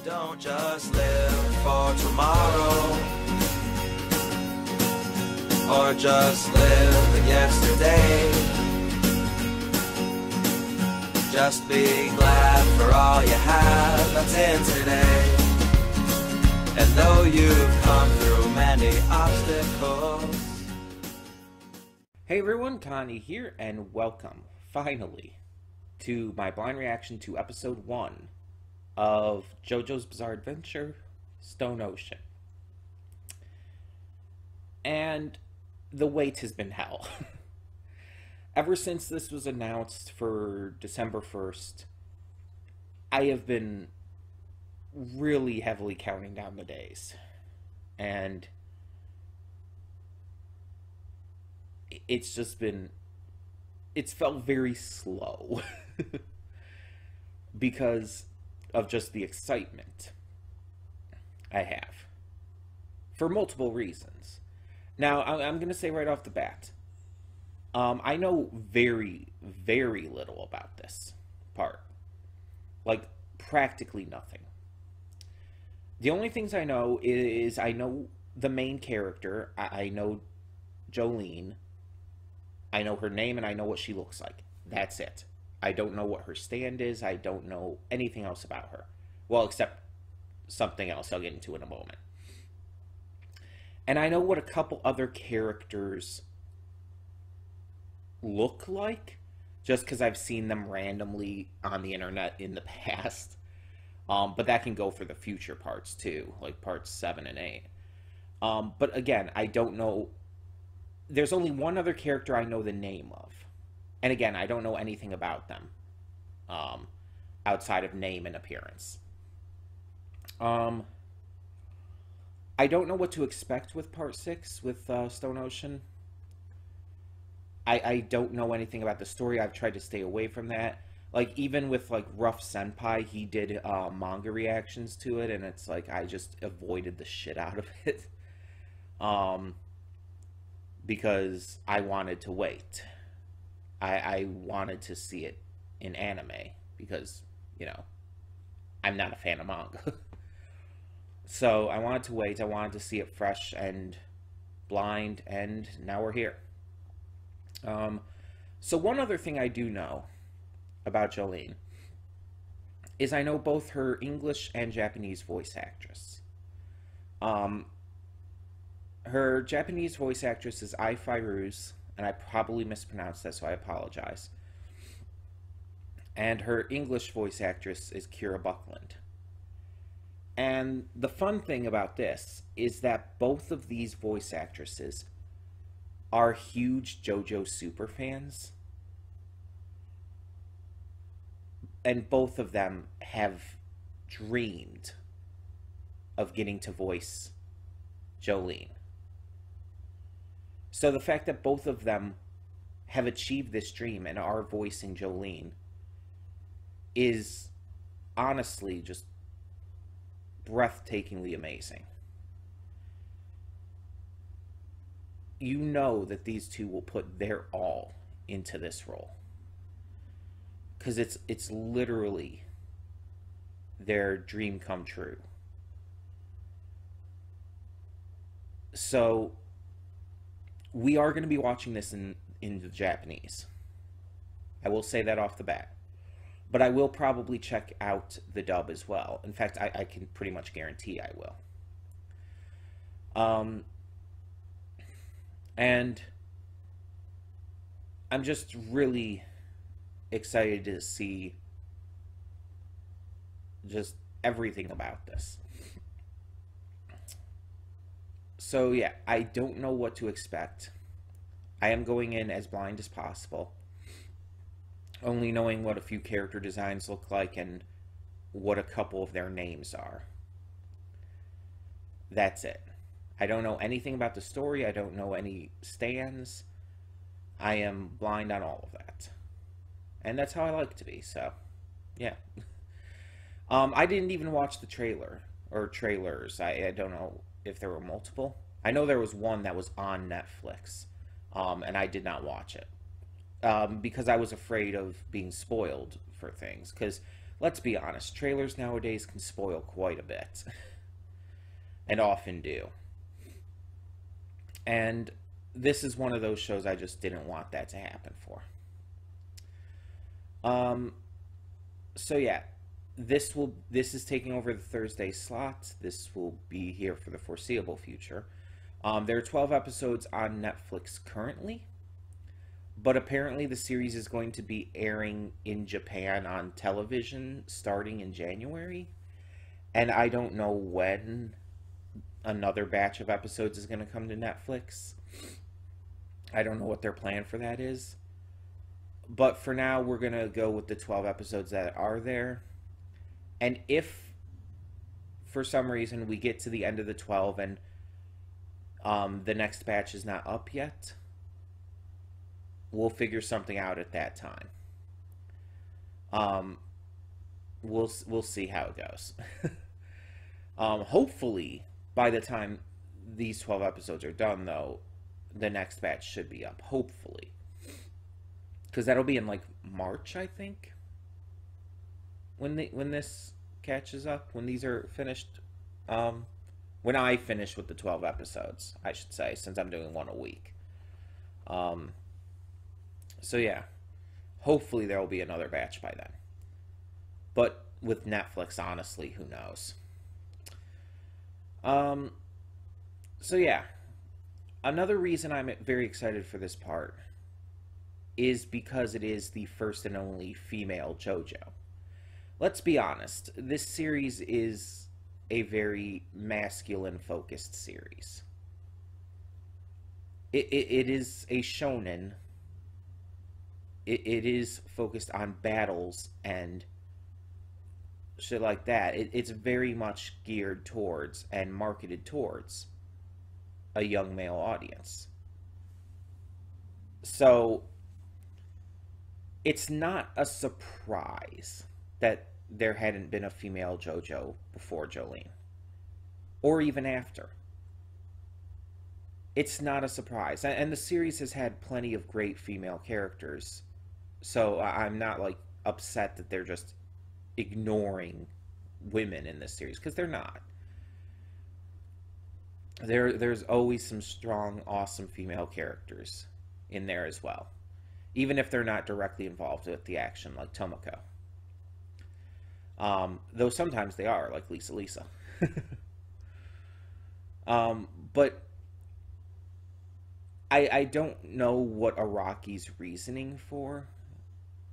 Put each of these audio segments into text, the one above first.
Don't just live for tomorrow, or just live in yesterday. Just be glad for all you have that's in today. And though you've come through many obstacles. Hey everyone, Connie here, and welcome, finally, to my blind reaction to episode 1 of JoJo's Bizarre Adventure, Stone Ocean. And the wait has been hell. Ever since this was announced for December 1st, I have been really heavily counting down the days. And it's just been, it's felt very slow because of just the excitement I have for multiple reasons. Now, I'm going to say right off the bat, I know very, very little about this part. Like, practically nothing. The only things I know is I know the main character. I know Jolyne. I know her name and I know what she looks like. That's it. I don't know what her stand is. I don't know anything else about her. Well, except something else I'll get into in a moment. And I know what a couple other characters look like, just because I've seen them randomly on the internet in the past. But that can go for the future parts too, like parts 7 and 8. But again, I don't know. There's only one other character I know the name of. And again, I don't know anything about them outside of name and appearance. I don't know what to expect with part 6 with Stone Ocean. I don't know anything about the story. I've tried to stay away from that. Like, even with, like, Rough Senpai, he did manga reactions to it, and it's like, I just avoided the shit out of it. Because I wanted to wait. I wanted to see it in anime, because, you know, I'm not a fan of manga. So, I wanted to wait. I wanted to see it fresh and blind, and now we're here. So one other thing I do know about Jolyne is I know both her English and Japanese voice actress. Her Japanese voice actress is ivory, and I probably mispronounced that, so I apologize. And her English voice actress is Kira Buckland. And the fun thing about this is that both of these voice actresses are huge JoJo super fans. And both of them have dreamed of getting to voice Jolyne. So the fact that both of them have achieved this dream and are voicing Jolyne is honestly just breathtakingly amazing. You know that these two will put their all into this role. Because it's literally their dream come true. So, we are going to be watching this in the Japanese. I will say that off the bat. But I will probably check out the dub as well. In fact, I can pretty much guarantee I will. And I'm just really excited to see just everything about this. So yeah, I don't know what to expect. I am going in as blind as possible, only knowing what a few character designs look like and what a couple of their names are. That's it. I don't know anything about the story. I don't know any stands. I am blind on all of that. And that's how I like to be, so, yeah. I didn't even watch the trailer, or trailers. I don't know if there were multiple. I know there was one that was on Netflix, and I did not watch it. Because I was afraid of being spoiled for things. Because let's be honest, trailers nowadays can spoil quite a bit. And often do. And this is one of those shows I just didn't want that to happen for. So yeah, this is taking over the Thursday slot. This will be here for the foreseeable future. There are 12 episodes on Netflix currently, but apparently the series is going to be airing in Japan on television starting in January, and I don't know when another batch of episodes is going to come to Netflix. I don't know what their plan for that is. But for now, we're going to go with the 12 episodes that are there. And if, for some reason, we get to the end of the 12 and the next batch is not up yet, we'll figure something out at that time. We'll see how it goes. Hopefully, by the time these 12 episodes are done, though, the next batch should be up. Hopefully. Because that'll be in, like, March, I think. When this catches up. When these are finished. When I finish with the 12 episodes, I should say, since I'm doing one a week. So, yeah. Hopefully there will be another batch by then. But with Netflix, honestly, who knows? So yeah, another reason I'm very excited for this part is because it is the first and only female JoJo. Let's be honest, this series is a very masculine-focused series. It is a shonen. It is focused on battles and shit like that. It's very much geared towards and marketed towards a young male audience. So it's not a surprise that there hadn't been a female JoJo before Jolyne, or even after. It's not a surprise, and the series has had plenty of great female characters, so I'm not like upset that they're just ignoring women in this series, because they're not. There's always some strong, awesome female characters in there as well, even if they're not directly involved with the action, like Tomoko. Though sometimes they are, like Lisa. But I don't know what Araki's reasoning for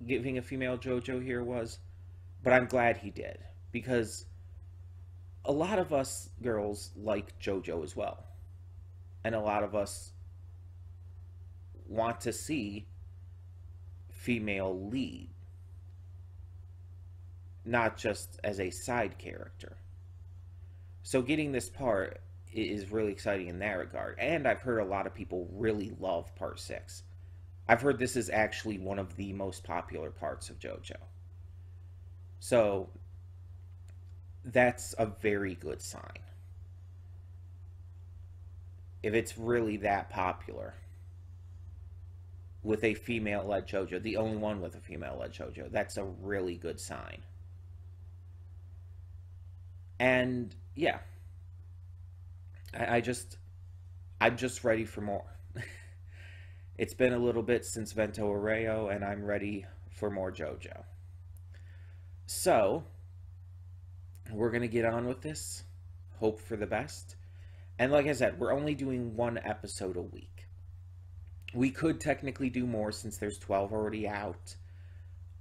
giving a female JoJo here was, but I'm glad he did, because a lot of us girls like JoJo as well. And a lot of us want to see female lead, not just as a side character. So getting this part is really exciting in that regard. And I've heard a lot of people really love Part 6. I've heard this is actually one of the most popular parts of JoJo. So that's a very good sign. If it's really that popular with a female-led JoJo, the only one with a female-led JoJo, that's a really good sign. And yeah, I'm just ready for more. It's been a little bit since Vento Arreo, and I'm ready for more JoJo. So we're gonna get on with this, hope for the best, and like I said, we're only doing one episode a week. We could technically do more since there's 12 already out,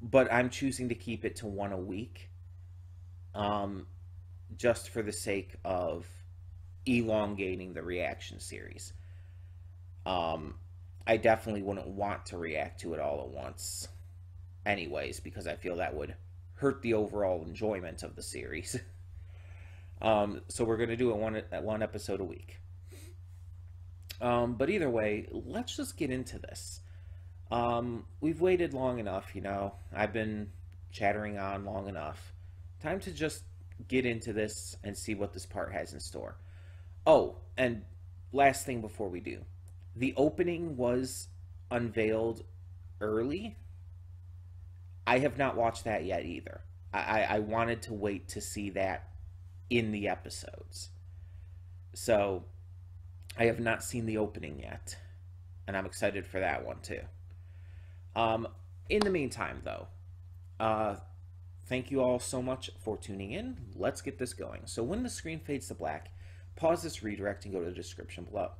but I'm choosing to keep it to one a week, just for the sake of elongating the reaction series. I definitely wouldn't want to react to it all at once anyways, because I feel that would hurt the overall enjoyment of the series. So we're going to do it one episode a week. But either way, let's just get into this. We've waited long enough, you know. I've been chattering on long enough. Time to just get into this and see what this part has in store. Oh, and last thing before we do. The opening was unveiled early. I have not watched that yet either. I wanted to wait to see that in the episodes. So I have not seen the opening yet, and I'm excited for that one too. In the meantime, though, thank you all so much for tuning in. Let's get this going. So when the screen fades to black, pause this redirect and go to the description below.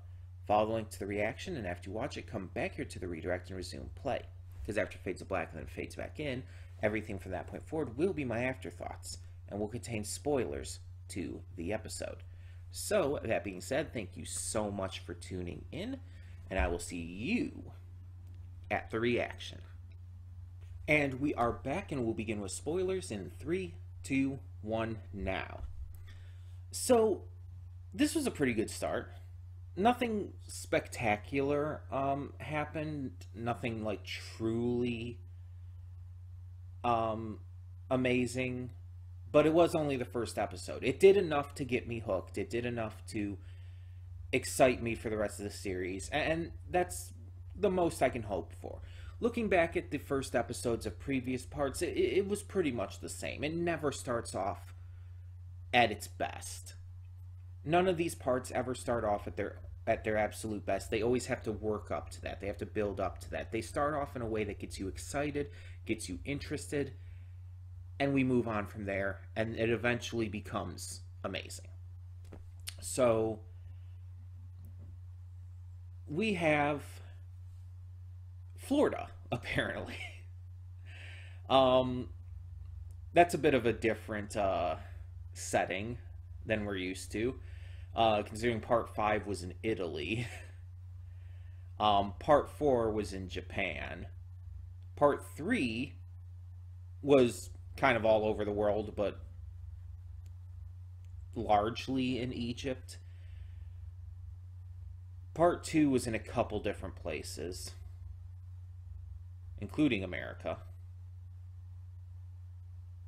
Follow the link to the reaction, and after you watch it, come back here to the redirect and resume play. Because after it fades to black and then fades back in, everything from that point forward will be my afterthoughts and will contain spoilers to the episode. So, that being said, thank you so much for tuning in, and I will see you at the reaction. And we are back, and we'll begin with spoilers in 3, 2, 1, now. So, this was a pretty good start. Nothing spectacular happened. Nothing, like, truly amazing. But it was only the first episode. It did enough to get me hooked. It did enough to excite me for the rest of the series. And that's the most I can hope for. Looking back at the first episodes of previous parts, it was pretty much the same. It never starts off at its best. None of these parts ever start off at their absolute best. They always have to work up to that. They have to build up to that. They start off in a way that gets you excited, gets you interested, and we move on from there, and it eventually becomes amazing. So we have Florida, apparently. That's a bit of a different setting than we're used to, considering part 5 was in Italy. Part 4 was in Japan. Part 3 was kind of all over the world, but largely in Egypt. Part 2 was in a couple different places, including America.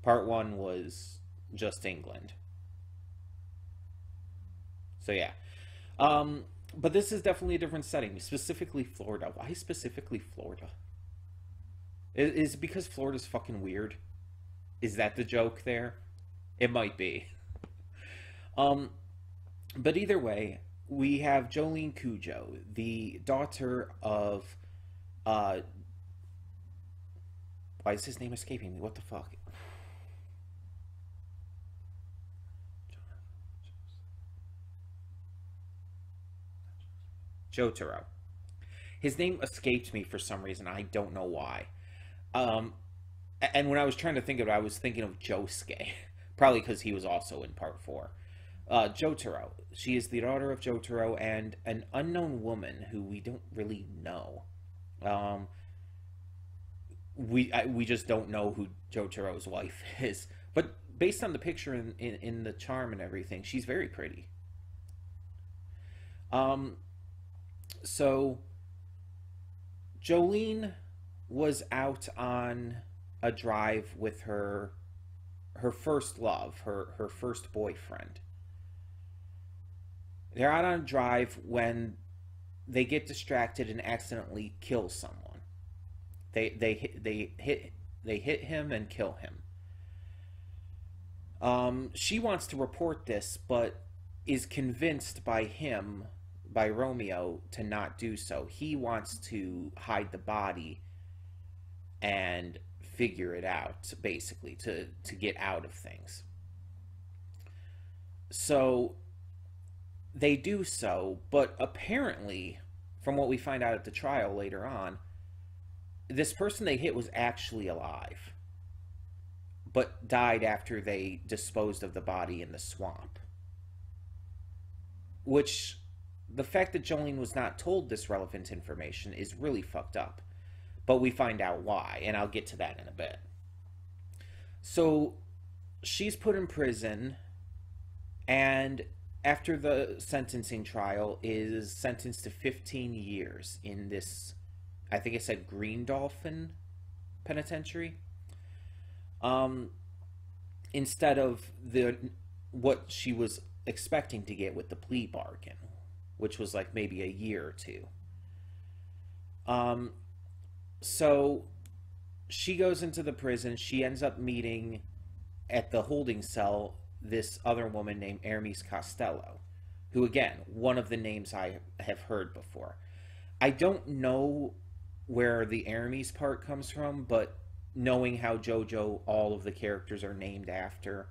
Part 1 was just England. So yeah. But this is definitely a different setting, specifically Florida. Why specifically Florida? Is it because Florida's fucking weird? Is that the joke there? It might be. But either way, we have Jolyne Cujo, the daughter of, why is his name escaping me? What the fuck? Jotaro. His name escaped me for some reason. I don't know why. And when I was trying to think of it, I was thinking of Josuke. Probably because he was also in part 4. Jotaro. She is the daughter of Jotaro and an unknown woman who we don't really know. We just don't know who Jotaro's wife is. But based on the picture in the charm and everything, she's very pretty. So Jolyne was out on a drive with her first love, her first boyfriend. They're out on a drive when they get distracted and accidentally kill someone. They hit him and kill him. She wants to report this, but is convinced by Romeo, to not do so. He wants to hide the body and figure it out, basically, to get out of things. So they do so, but apparently, from what we find out at the trial later on, this person they hit was actually alive, but died after they disposed of the body in the swamp. Which, the fact that Jolyne was not told this relevant information is really fucked up. But we find out why, and I'll get to that in a bit. So, she's put in prison, and after the sentencing trial, is sentenced to 15 years in this, I think it said Green Dolphin Penitentiary. Instead of what she was expecting to get with the plea bargain, which was like maybe a year or two. So she goes into the prison. She ends up meeting at the holding cell this other woman named Hermes Costello, who, again, one of the names I have heard before. I don't know where the Hermes part comes from, but knowing how JoJo, all of the characters are named after,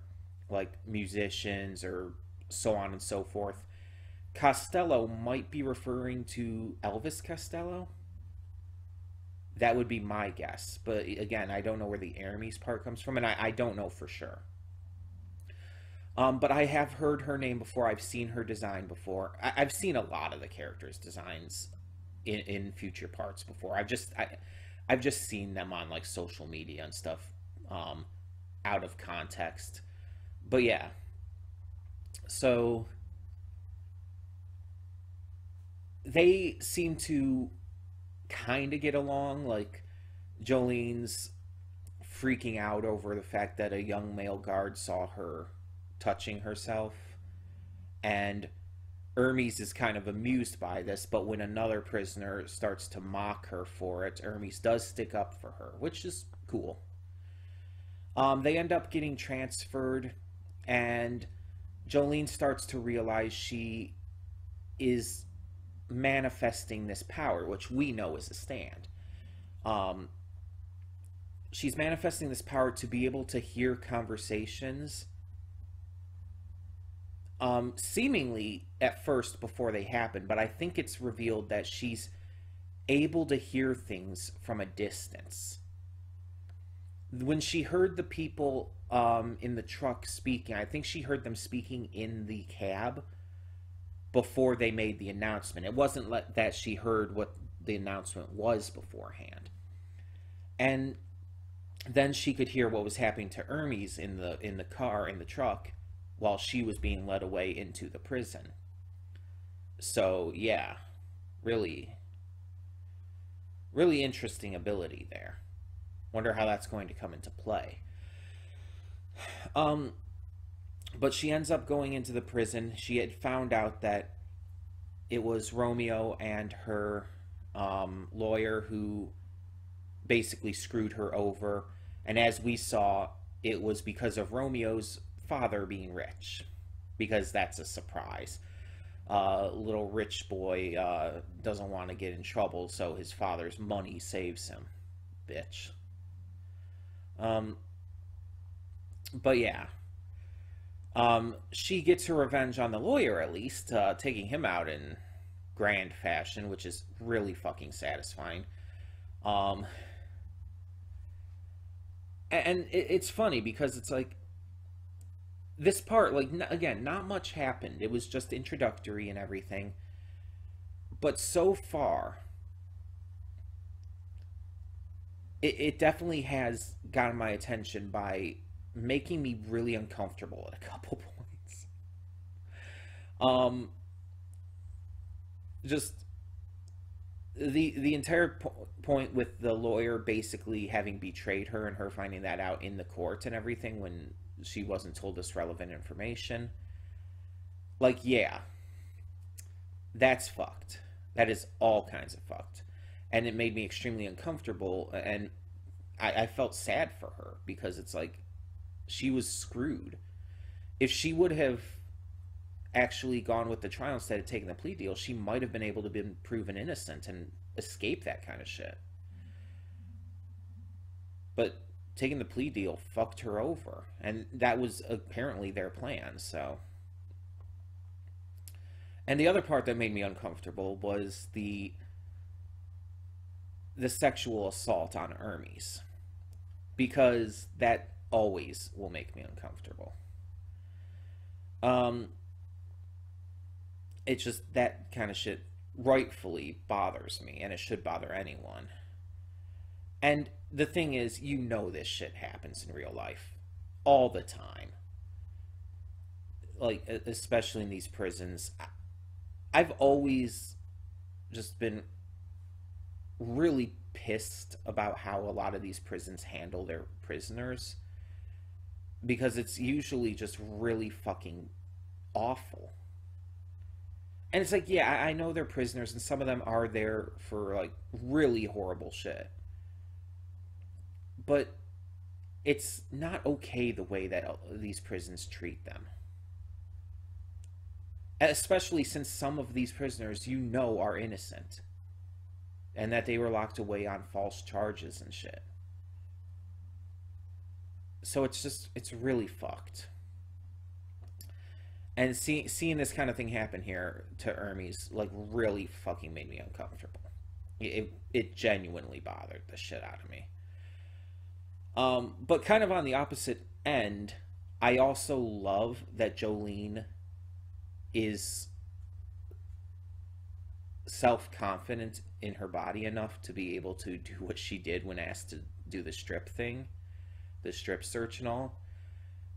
like musicians or so on and so forth, Costello might be referring to Elvis Costello. That would be my guess. But again, I don't know where the Hermes part comes from, and I don't know for sure. But I have heard her name before. I've seen her design before. I've seen a lot of the characters' designs in future parts before. I've just seen them on like social media and stuff, out of context. But yeah. So they seem to kind of get along. Like, Jolyne's freaking out over the fact that a young male guard saw her touching herself, and Hermes is kind of amused by this, but when another prisoner starts to mock her for it, Hermes does stick up for her, which is cool. They end up getting transferred, and Jolyne starts to realize she is manifesting this power, which we know is a stand. She's manifesting this power to be able to hear conversations, seemingly at first before they happen, but I think it's revealed that she's able to hear things from a distance. When she heard the people in the truck speaking, I think she heard them speaking in the cab before they made the announcement. It wasn't that she heard what the announcement was beforehand. And then she could hear what was happening to Hermes in the car, in the truck, while she was being led away into the prison. So, yeah, really, really interesting ability there. Wonder how that's going to come into play. But she ends up going into the prison. She had found out that it was Romeo and her lawyer who basically screwed her over. And as we saw, it was because of Romeo's father being rich, because that's a surprise. Little rich boy doesn't want to get in trouble, so his father's money saves him. Bitch. But yeah, she gets her revenge on the lawyer, at least, taking him out in grand fashion, which is really fucking satisfying. And it's funny because it's like, this part, like, again, not much happened. It was just introductory and everything. But so far, it definitely has gotten my attention by making me really uncomfortable at a couple points. Just the entire point with the lawyer basically having betrayed her and her finding that out in the court and everything when she wasn't told this relevant information. Like, yeah, that's fucked. That is all kinds of fucked. And it made me extremely uncomfortable, and I felt sad for her, because it's like, she was screwed. If she would have actually gone with the trial instead of taking the plea deal, she might have been able to be proven innocent and escape that kind of shit. But taking the plea deal fucked her over, and that was apparently their plan. So, and the other part that made me uncomfortable was the sexual assault on Hermes, because that always will make me uncomfortable. It's just, that kind of shit rightfully bothers me, and it should bother anyone. And the thing is, you know, this shit happens in real life all the time. Like, especially in these prisons. I've always just been really pissed about how a lot of these prisons handle their prisoners, because it's usually just really fucking awful. And it's like, yeah, I know they're prisoners, and some of them are there for, like, really horrible shit. But it's not okay the way that these prisons treat them. Especially since some of these prisoners you know are innocent. And that they were locked away on false charges and shit. So it's really fucked. And seeing this kind of thing happen here to Hermes, like, really fucking made me uncomfortable. It genuinely bothered the shit out of me. But kind of on the opposite end, I also love that Jolyne is self-confident in her body enough to be able to do what she did when asked to do the strip thing, the strip search and all.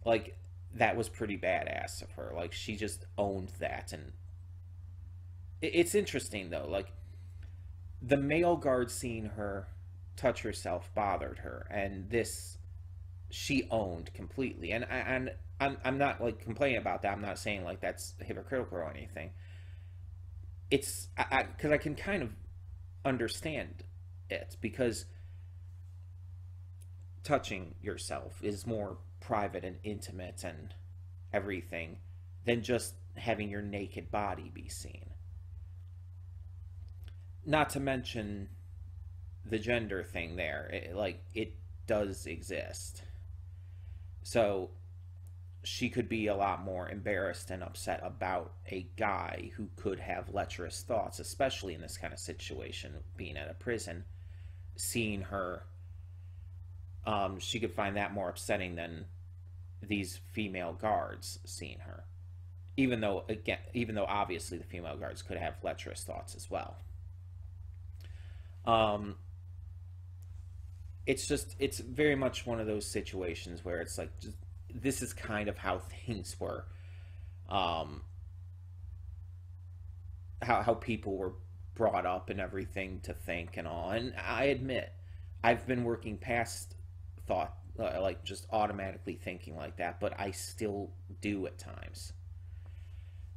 Like, that was pretty badass of her. Like, she just owned that. And it's interesting though, like, the male guard seeing her touch herself bothered her, and this she owned completely. And I'm not like complaining about that. I'm not saying like that's hypocritical or anything. It's because I can kind of understand it, because touching yourself is more private and intimate and everything than just having your naked body be seen. Not to mention the gender thing there. It does exist. So she could be a lot more embarrassed and upset about a guy who could have lecherous thoughts, especially in this kind of situation, being at a prison. Seeing her, she could find that more upsetting than these female guards seeing her. Even though obviously the female guards could have lecherous thoughts as well. It's very much one of those situations where it's like, just, this is kind of how things were. How people were brought up and everything to think and all. And I admit, I've been working past thought, like just automatically thinking like that, but I still do at times.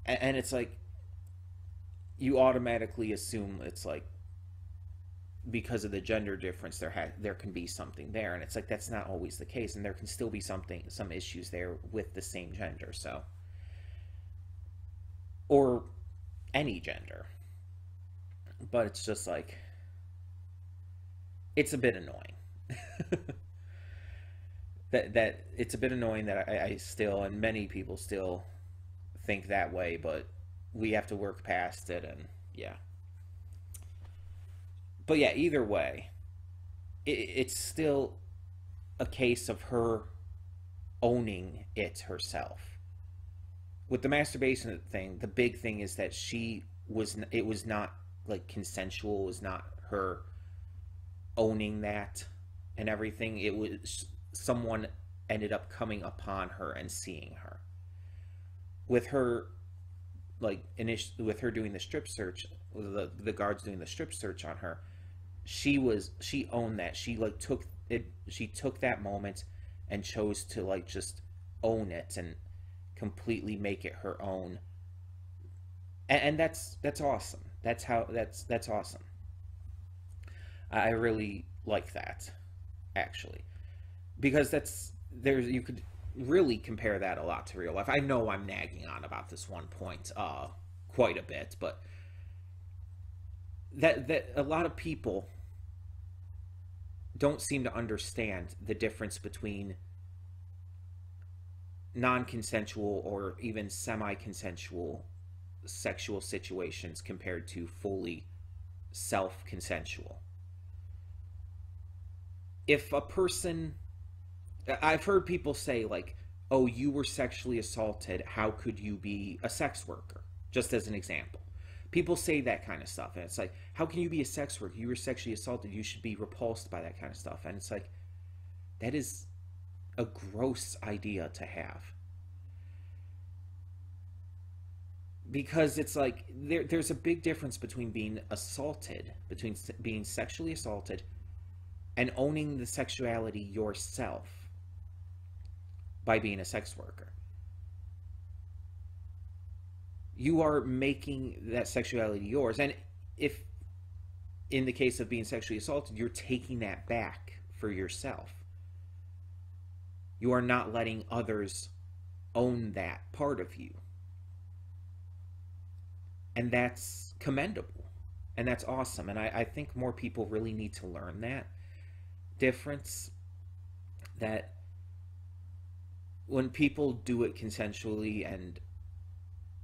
And it's like, you automatically assume it's like, because of the gender difference, there can be something there, and it's like that's not always the case, and there can still be some issues there with the same gender, so, or any gender. But it's just like, it's a bit annoying. that it's a bit annoying that I still, and many people still think that way, but we have to work past it, and yeah. But yeah, either way, it's still a case of her owning it herself. With the masturbation thing, the big thing is that it was not like consensual. It was not her owning that and everything. It was someone ended up coming upon her and seeing her. With her, like, with her doing the strip search, the guards doing the strip search on her, she owned that. She like took it. She took that moment and chose to like just own it and completely make it her own. And that's awesome. That's awesome. I really like that, actually, because you could really compare that a lot to real life. I know I'm nagging on about this one point quite a bit, but that a lot of people don't seem to understand the difference between non-consensual or even semi-consensual sexual situations compared to fully self-consensual. If a person, I've heard people say like, oh, you were sexually assaulted, how could you be a sex worker? Just as an example. People say that kind of stuff, and it's like, how can you be a sex worker? You were sexually assaulted. You should be repulsed by that kind of stuff. And it's like, that is a gross idea to have. Because it's like, there's a big difference between being assaulted, between being sexually assaulted and owning the sexuality yourself by being a sex worker. You are making that sexuality yours. And if, in the case of being sexually assaulted, you're taking that back for yourself. You are not letting others own that part of you. And that's commendable. And that's awesome. And I think more people really need to learn that difference. That when people do it consensually and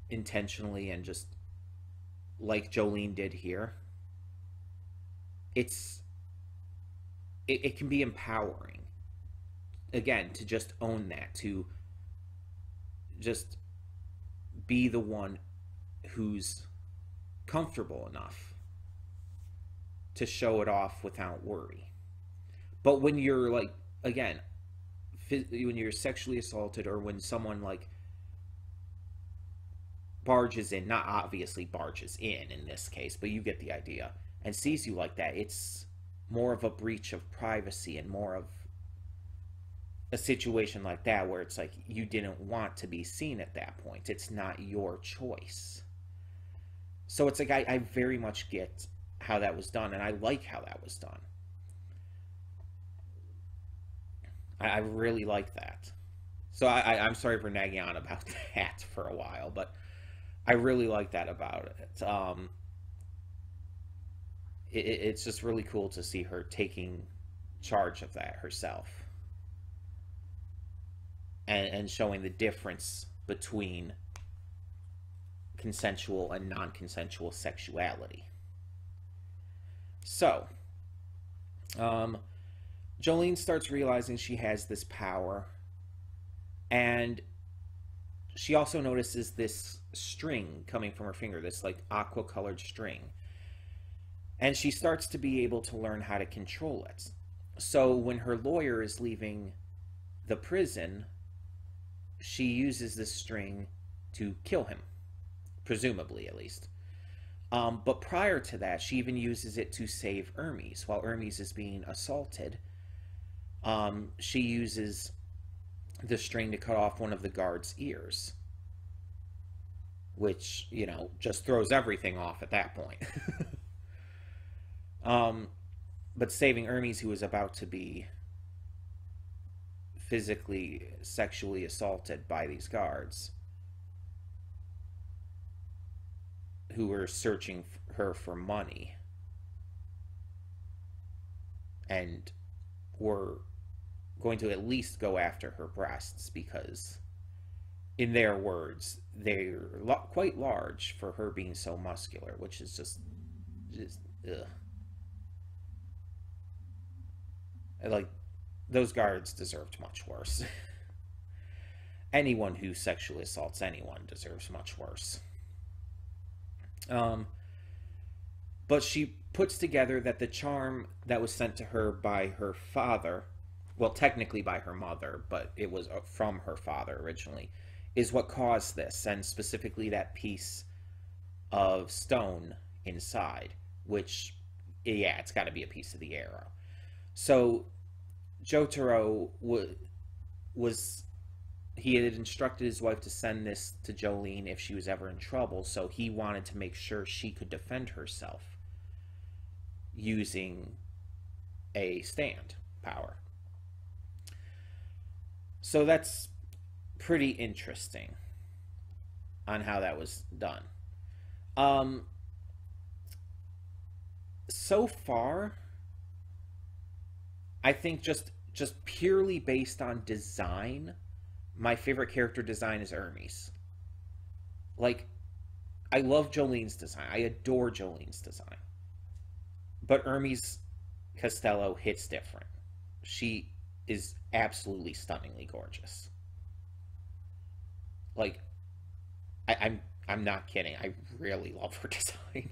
intentionally and just like Jolyne did here, it can be empowering. Again, to just own that, to just be the one who's comfortable enough to show it off without worry. But when you're like, again, when you're sexually assaulted, or when someone like barges in, not obviously barges in this case, but you get the idea, and sees you like that, it's more of a breach of privacy and more of a situation like that where it's like you didn't want to be seen at that point. It's not your choice. So it's like I very much get how that was done, and I like how that was done. I really like that. So I'm sorry for nagging on about that for a while, but I really like that about it. It's just really cool to see her taking charge of that herself. And showing the difference between consensual and non-consensual sexuality. So, Jolyne starts realizing she has this power, and she also notices this string coming from her finger, this like aqua-colored string, and she starts to be able to learn how to control it. So when her lawyer is leaving the prison, she uses this string to kill him, presumably at least. But prior to that, she even uses it to save Hermes. While Hermes is being assaulted, she uses the string to cut off one of the guard's ears, which, you know, just throws everything off at that point. But saving Hermes, who was about to be physically, sexually assaulted by these guards, who were searching her for money and were going to at least go after her breasts because, in their words, they're quite large for her being so muscular, which is just ugh. Like, those guards deserved much worse. Anyone who sexually assaults anyone deserves much worse. But she puts together that the charm that was sent to her by her father, well, technically by her mother, but it was from her father originally, is what caused this, and specifically that piece of stone inside, which, yeah, it's got to be a piece of the arrow. So Jotaro he had instructed his wife to send this to Jolyne if she was ever in trouble, so he wanted to make sure she could defend herself using a stand power. So that's pretty interesting on how that was done. So far, I think just purely based on design, my favorite character design is Hermes. Like, I love Jolyne's design. I adore Jolyne's design. But Hermes Costello hits different. She is absolutely stunningly gorgeous. Like, I'm not kidding. I really love her design.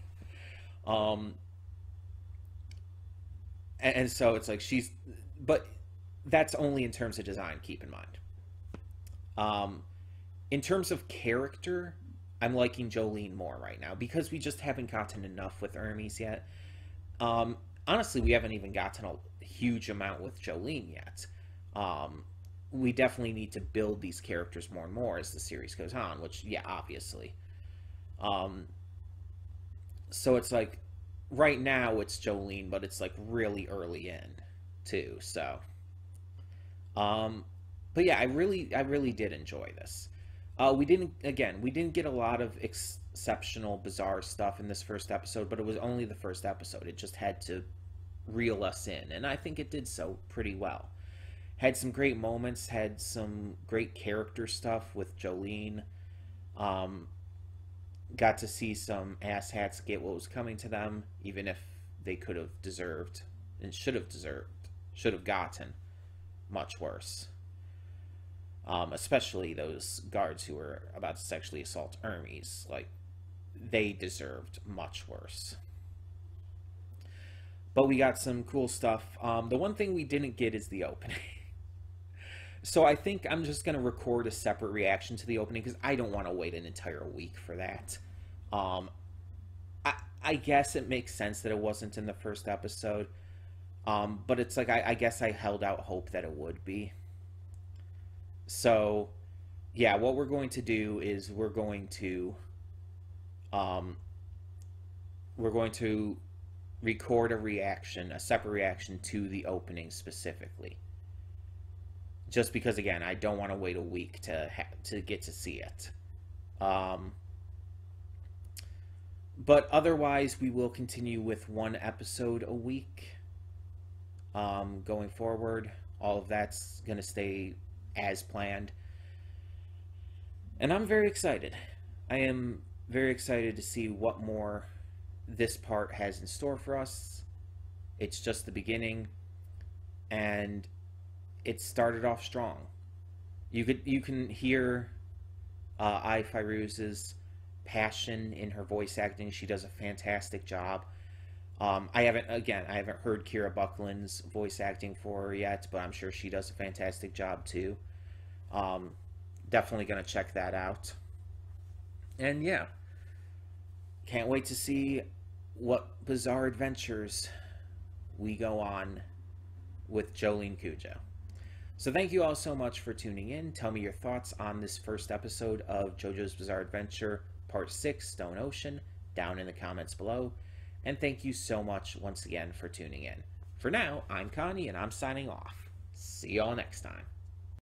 And so it's like but that's only in terms of design, keep in mind. In terms of character, I'm liking Jolyne more right now because we just haven't gotten enough with Hermes yet. Honestly, we haven't even gotten a huge amount with Jolyne yet. We definitely need to build these characters more and more as the series goes on, which, yeah, obviously. So it's like, right now it's Jolyne, but it's like really early in, too, so. But yeah, I really did enjoy this. We didn't get a lot of exceptional, bizarre stuff in this first episode, but it was only the first episode. It just had to reel us in, and I think it did so pretty well. Had some great moments, had some great character stuff with Jolyne. Got to see some asshats get what was coming to them, even if they could have deserved and should have gotten much worse. Especially those guards who were about to sexually assault Hermes. Like, they deserved much worse. But we got some cool stuff. The one thing we didn't get is the opening. So I think I'm just going to record a separate reaction to the opening because I don't want to wait an entire week for that. I guess it makes sense that it wasn't in the first episode. But it's like, I guess I held out hope that it would be. So, yeah, what we're going to do is we're going to record a separate reaction to the opening specifically. Just because, again, I don't want to wait a week to get to see it. But otherwise, we will continue with one episode a week going forward. All of that's going to stay as planned. And I'm very excited. I am very excited to see what more this part has in store for us. It's just the beginning, and it started off strong. You can hear Fairuz's passion in her voice acting. She does a fantastic job. I haven't heard Kira Buckland's voice acting for her yet, but I'm sure she does a fantastic job too. Definitely gonna check that out. And yeah, can't wait to see what bizarre adventures we go on with Jolyne Cujo. So thank you all so much for tuning in. Tell me your thoughts on this first episode of JoJo's Bizarre Adventure Part 6, Stone Ocean, down in the comments below. And thank you so much once again for tuning in. For now, I'm Connie, and I'm signing off. See y'all next time.